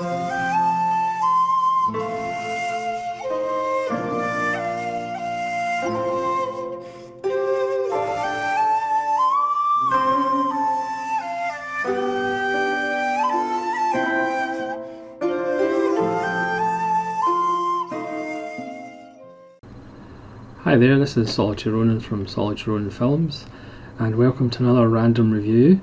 Hi there, this is Solitary Ronin from Solitary Ronin Films, and welcome to another random review.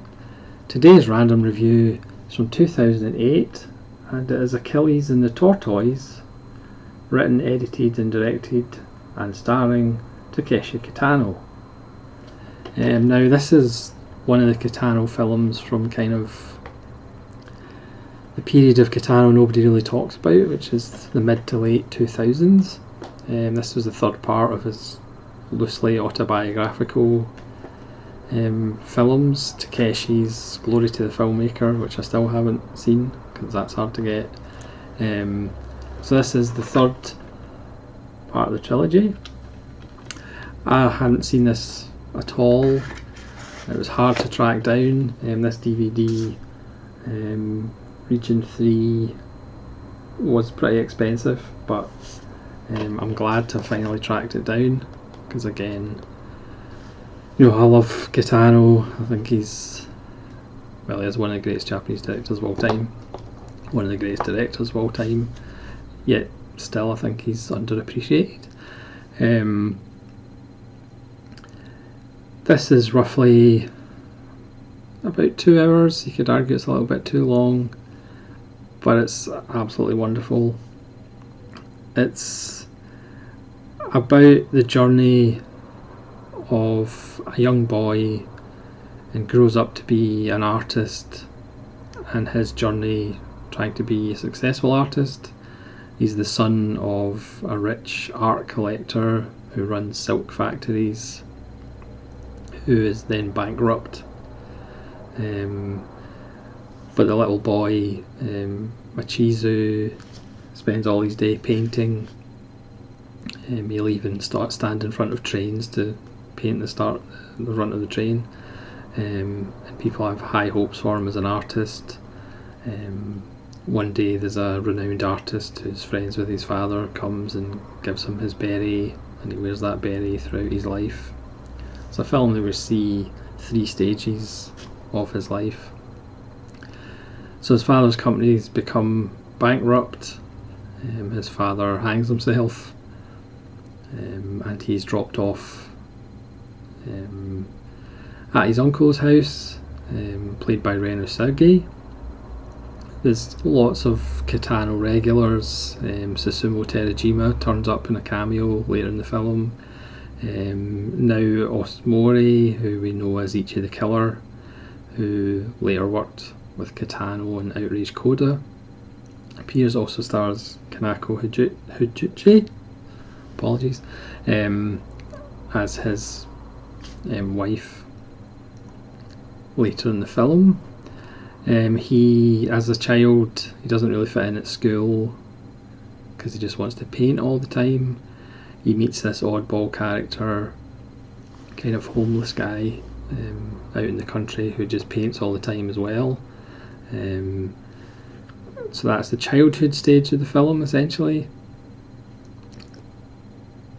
Today's random review is from 2008, and it is Achilles and the Tortoise, written, edited and directed and starring Takeshi Kitano. Now this is one of the Kitano films from kind of the period of Kitano nobody really talks about, which is the mid to late 2000s. This was the third part of his loosely autobiographical films, Takeshi's Glory to the Filmmaker, which I still haven't seen because that's hard to get. So this is the third part of the trilogy. I hadn't seen this at all. It was hard to track down. This DVD, Region 3, was pretty expensive, but I'm glad to have finally tracked it down, because again, you know, I love Kitano. I think he's one of the greatest Japanese directors of all time, one of the greatest directors of all time, yet still I think he's underappreciated. This is roughly about 2 hours. You could argue it's a little bit too long, but it's absolutely wonderful. It's about the journey of a young boy and grows up to be an artist, and his journey trying to be a successful artist. He's the son of a rich art collector who runs silk factories, who is then bankrupt. But the little boy, Achilles, spends all his day painting. He'll even stand in front of trains to paint the front of the train, and people have high hopes for him as an artist. One day there's a renowned artist who's friends with his father, comes and gives him his beret, and he wears that beret throughout his life. It's a film that we see 3 stages of his life. So his father's company's become bankrupt. His father hangs himself, and he's dropped off at his uncle's house, played by Ren Usagi. There's lots of Kitano regulars. Susumu Terajima turns up in a cameo later in the film. Now Osmori, who we know as Ichi the Killer, who later worked with Kitano and Outrage Coda, appears. Also stars Kanako Higuchi, apologies, as his wife later in the film. He, as a child, he doesn't really fit in at school because he just wants to paint all the time. He meets this oddball character, kind of homeless guy out in the country who just paints all the time as well. So that's the childhood stage of the film, essentially.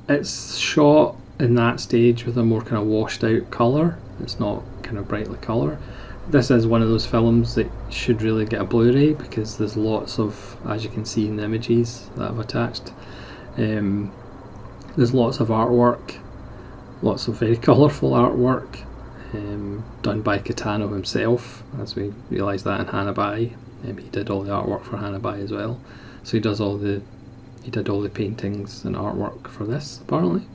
It's shot in that stage with a more kind of washed out colour. It's not kind of brightly colour. This is one of those films that should really get a Blu-ray, because there's lots of, as you can see in the images that I've attached, there's lots of artwork, lots of very colourful artwork, done by Kitano himself, as we realise that in Hanabai. He did all the artwork for Hanabai as well, so he did all the paintings and artwork for this, apparently.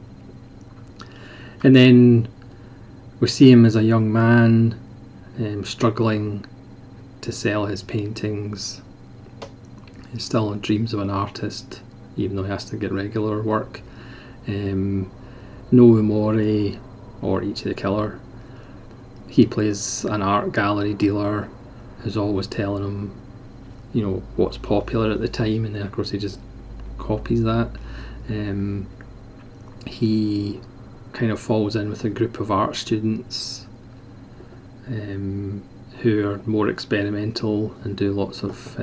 And then we see him as a young man, struggling to sell his paintings. He still dreams of an artist, even though he has to get regular work. No Umori, or Ichi the Killer, he plays an art gallery dealer who's always telling him, you know, what's popular at the time, and then of course he just copies that. He kind of falls in with a group of art students who are more experimental and do lots of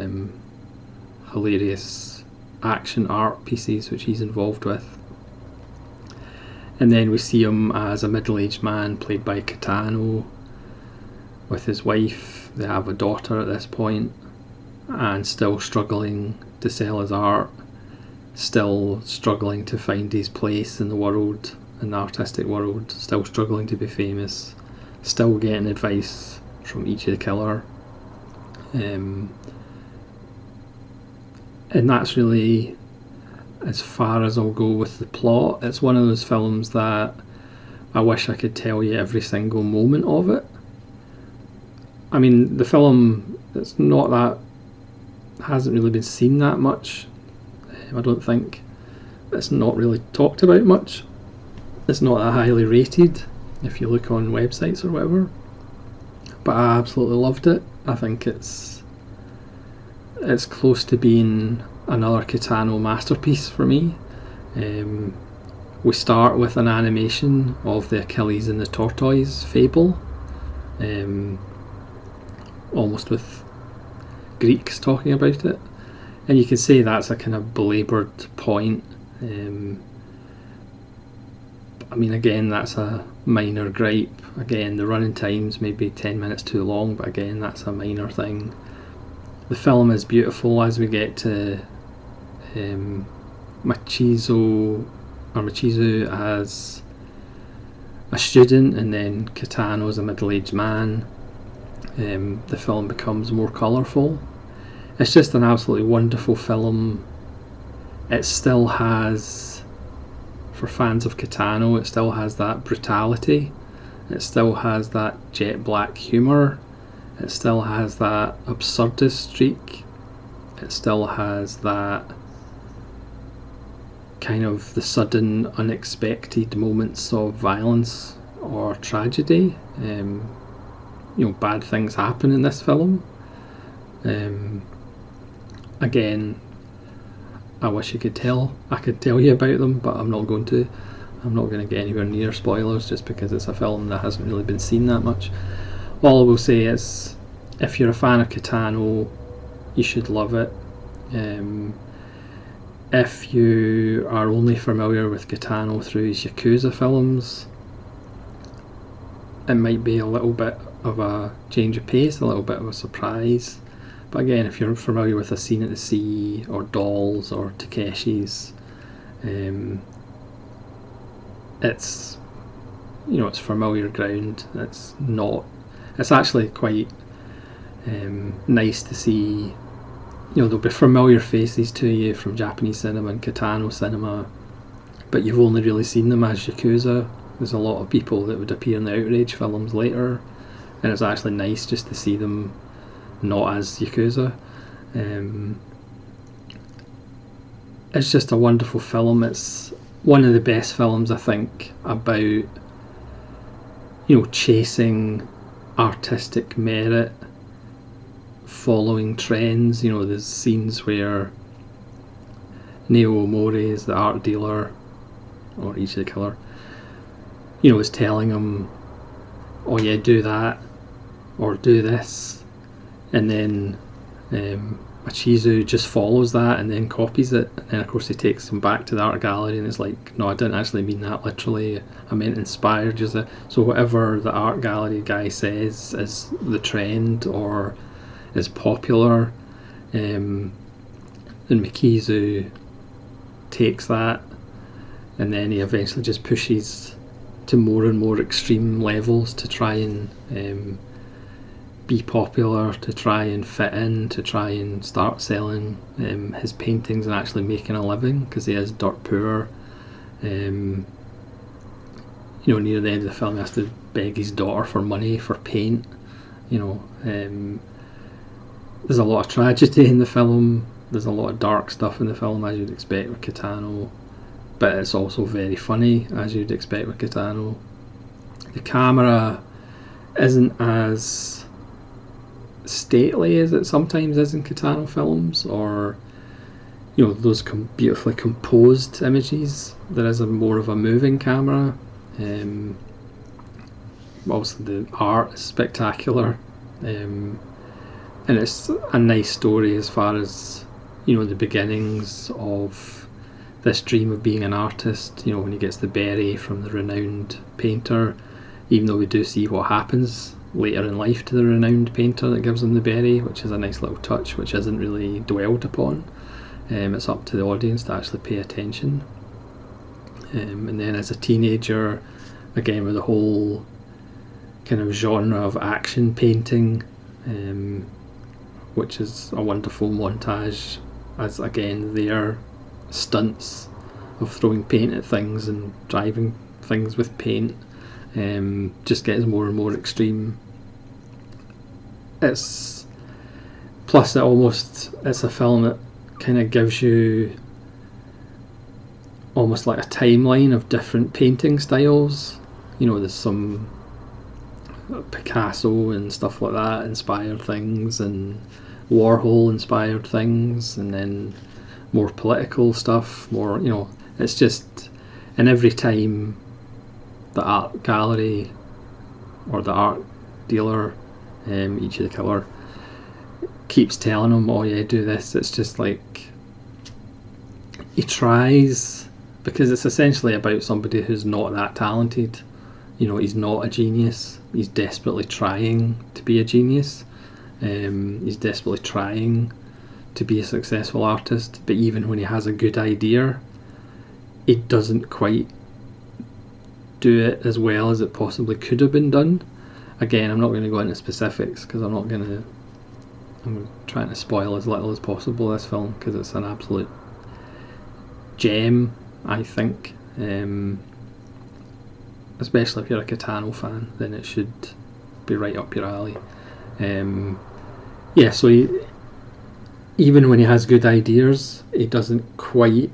hilarious action art pieces which he's involved with. And then we see him as a middle-aged man played by Kitano with his wife. They have a daughter at this point, and still struggling to sell his art, still struggling to find his place in the world, in the artistic world, still struggling to be famous, still getting advice from each of the killer. And that's really as far as I'll go with the plot. It's one of those films that I wish I could tell you every single moment of it. I mean, the film, it's not that, hasn't really been seen that much. I don't think it's not really talked about much. It's not that highly rated if you look on websites or whatever, but I absolutely loved it. I think it's close to being another Kitano masterpiece for me. We start with an animation of the Achilles and the Tortoise fable, almost with Greeks talking about it, and you can say that's a kind of belaboured point. I mean, again, that's a minor gripe. Again, the running time's maybe 10 minutes too long, but again, that's a minor thing. The film is beautiful as we get to Machizu as a student, and then Kitano as a middle-aged man. The film becomes more colourful. It's just an absolutely wonderful film. It still has, for fans of Kitano, it still has that brutality. It still has that jet black humour. It still has that absurdist streak. It still has that kind of the sudden, unexpected moments of violence or tragedy. Bad things happen in this film. Again, I wish I could tell you about them, but I'm not going to. I'm not going to get anywhere near spoilers just because it's a film that hasn't really been seen that much. All I will say is, if you're a fan of Kitano, you should love it. If you are only familiar with Kitano through his Yakuza films, it might be a little bit of a change of pace, a little bit of a surprise. But again, if you're familiar with A Scene at the Sea or Dolls or Takeshi's, it's familiar ground. It's actually quite nice to see. There'll be familiar faces to you from Japanese cinema and Kitano cinema, but you've only really seen them as Yakuza. There's a lot of people that would appear in the Outrage films later, and it's actually nice just to see them not as Yakuza. It's just a wonderful film. It's one of the best films, I think, about chasing artistic merit, following trends. There's scenes where Neo Omori is the art dealer, or each of the killer, is telling him, oh yeah, do that or do this, and then Machizu just follows that and then copies it, and then of course he takes him back to the art gallery and it's like, no, I didn't actually mean that literally, I meant inspired. So whatever the art gallery guy says is the trend or is popular, then Machizu takes that and then he eventually just pushes to more and more extreme levels to try and be popular, to try and fit in, to try and start selling his paintings and actually making a living, because he is dirt poor. Near the end of the film he has to beg his daughter for money for paint. There's a lot of tragedy in the film, there's a lot of dark stuff in the film, as you'd expect with Kitano, but it's also very funny, as you'd expect with Kitano. The camera isn't as stately as it sometimes is in Kitano films, or those beautifully composed images. There is more of a moving camera. Also the art is spectacular, and it's a nice story as far as the beginnings of this dream of being an artist, when he gets the berry from the renowned painter, even though we do see what happens later in life to the renowned painter that gives him the berry, which is a nice little touch which isn't really dwelled upon. It's up to the audience to actually pay attention. And then as a teenager, again with the whole kind of genre of action painting, which is a wonderful montage as again their stunts of throwing paint at things and driving things with paint just gets more and more extreme. It's a film that kind of gives you almost like a timeline of different painting styles. There's some Picasso and stuff like that inspired things, and Warhol inspired things, and then more political stuff, it's just, and every time the art gallery or the art dealer, each of the colour, keeps telling him, oh yeah, do this, it's just like he tries, because it's essentially about somebody who's not that talented. He's not a genius, he's desperately trying to be a genius, he's desperately trying to be a successful artist, but even when he has a good idea, it doesn't quite do it as well as it possibly could have been done. Again, I'm not going to go into specifics because I'm trying to spoil as little as possible this film, because it's an absolute gem, I think. Especially if you're a Kitano fan, then it should be right up your alley. So even when he has good ideas, he doesn't quite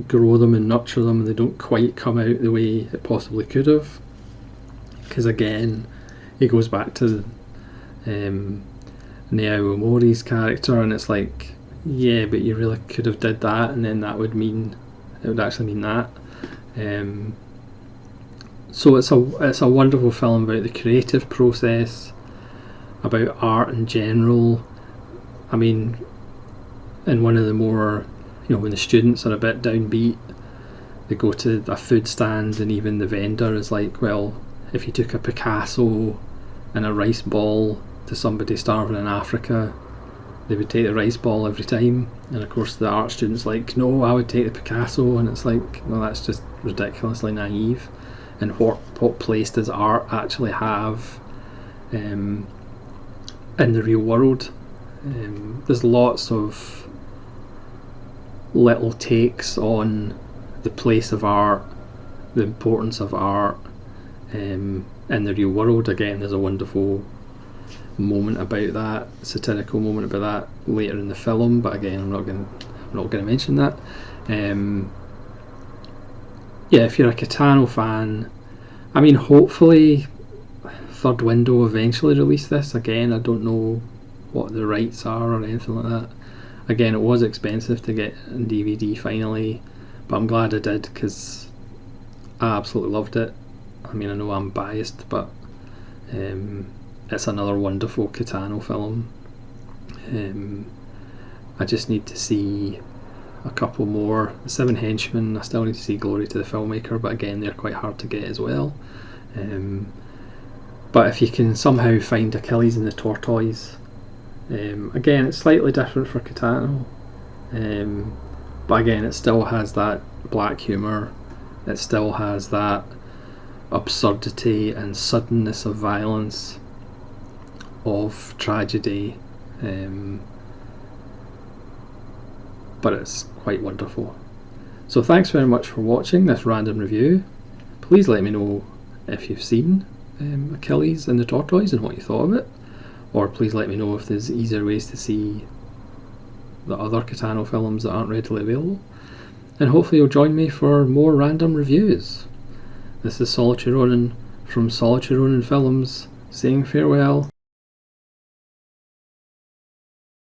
grow them and nurture them, they don't quite come out the way it possibly could have, because again he goes back to Neo Omori's character, and it's like, yeah, but you really could have did that, and then it would actually mean that. So it's a wonderful film about the creative process, about art in general. I mean, in one of the more, when the students are a bit downbeat, they go to a food stand, and even the vendor is like, well, if you took a Picasso and a rice ball to somebody starving in Africa, they would take the rice ball every time. And of course the art student's like, no, I would take the Picasso, and it's like, no, that's just ridiculously naive. And what place does art actually have in the real world? There's lots of little takes on the place of art, the importance of art in the real world. Again, there's a wonderful moment about that, satirical moment about that later in the film, but again, I'm not going to mention that. If you're a Kitano fan, I mean, hopefully Third Window eventually release this. Again, I don't know what the rights are or anything like that. Again, it was expensive to get in DVD finally, but I'm glad I did, because I absolutely loved it. I mean, I know I'm biased, but it's another wonderful Kitano film. I just need to see a couple more. The Seven Henchmen, I still need to see Glory to the Filmmaker, but again, they're quite hard to get as well. But if you can somehow find Achilles and the Tortoise, again, it's slightly different for Kitano, but again, it still has that black humour, it still has that absurdity and suddenness of violence, of tragedy, but it's quite wonderful. So thanks very much for watching this random review. Please let me know if you've seen Achilles and the Tortoise and what you thought of it, or please let me know if there's easier ways to see the other Kitano films that aren't readily available, and hopefully you'll join me for more random reviews. This is Solitary Ronin from Solitary Ronin Films saying farewell.